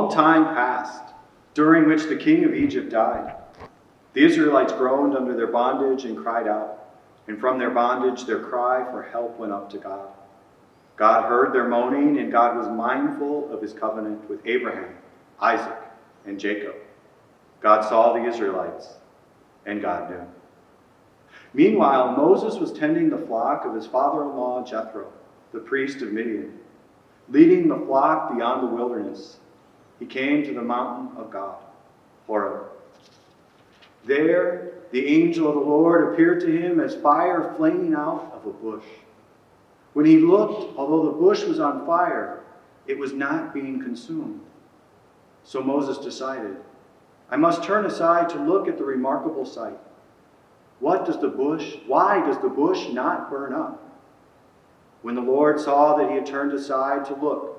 long time passed, during which the king of Egypt died. The Israelites groaned under their bondage and cried out, and from their bondage their cry for help went up to God. God heard their moaning, and God was mindful of his covenant with Abraham, Isaac, and Jacob. God saw the Israelites, and God knew. Meanwhile, Moses was tending the flock of his father-in-law Jethro, the priest of Midian. Leading the flock beyond the wilderness, he came to the mountain of God, Horeb. There, the angel of the Lord appeared to him as fire flaming out of a bush. When he looked, although the bush was on fire, it was not being consumed. So Moses decided, I must turn aside to look at the remarkable sight. Why does the bush not burn up? When the Lord saw that he had turned aside to look,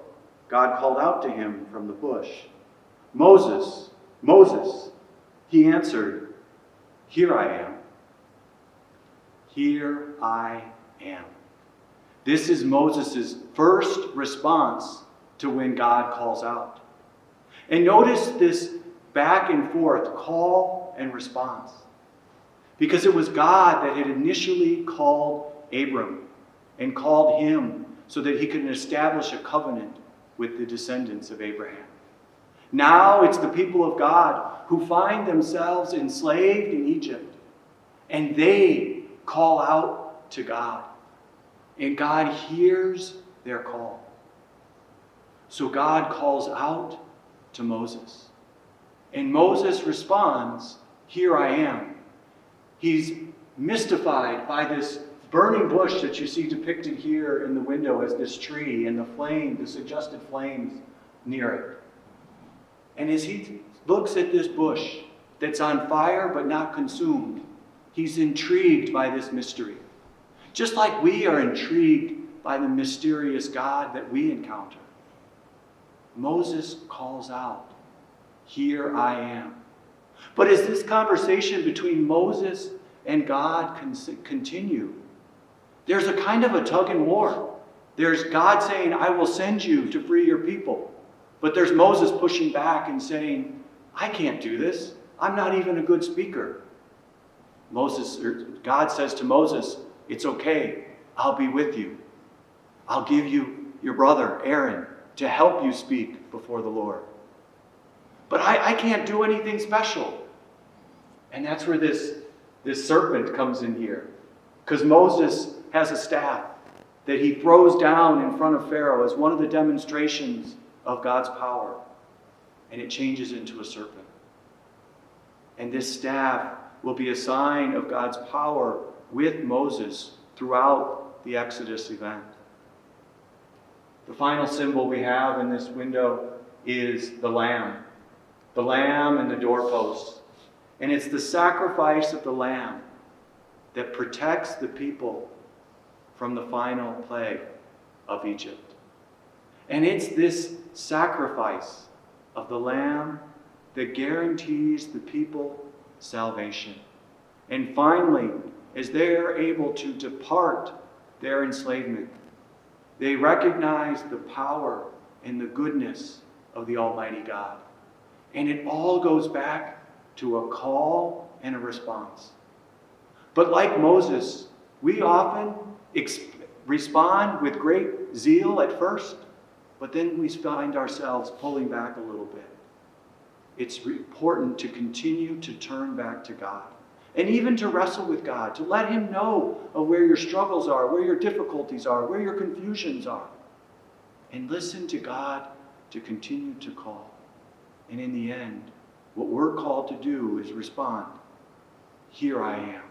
God called out to him from the bush, Moses, Moses. He answered, Here I am. Here I am. This is Moses' first response to when God calls out. And notice this back and forth call and response. Because it was God that had initially called Abram and called him so that he could establish a covenant with the descendants of Abraham. Now it's the people of God who find themselves enslaved in Egypt, and they call out to God. And God hears their call. So God calls out to Moses. And Moses responds, Here I am. He's mystified by this burning bush that you see depicted here in the window as this tree and the suggested flames near it. And as he looks at this bush that's on fire but not consumed, he's intrigued by this mystery. Just like we are intrigued by the mysterious God that we encounter. Moses calls out, Here I am. But as this conversation between Moses and God continue, there's a kind of a tug and war. There's God saying, I will send you to free your people. But there's Moses pushing back and saying, I can't do this. I'm not even a good speaker. God says to Moses, it's okay. I'll be with you. I'll give you your brother, Aaron, to help you speak before the Lord. But I can't do anything special. And that's where this serpent comes in here. Because Moses has a staff that he throws down in front of Pharaoh as one of the demonstrations of God's power. And it changes into a serpent. And this staff will be a sign of God's power with Moses throughout the Exodus event. The final symbol we have in this window is the lamb. The lamb and the doorposts. And it's the sacrifice of the lamb that protects the people from the final plague of Egypt. And it's this sacrifice of the lamb that guarantees the people salvation. And finally, as they are able to depart their enslavement, they recognize the power and the goodness of the Almighty God. And it all goes back to a call and a response. But like Moses, we often respond with great zeal at first, but then we find ourselves pulling back a little bit. It's important to continue to turn back to God. And even to wrestle with God, to let Him know of where your struggles are, where your difficulties are, where your confusions are. And listen to God to continue to call. And in the end, what we're called to do is respond, Here I am.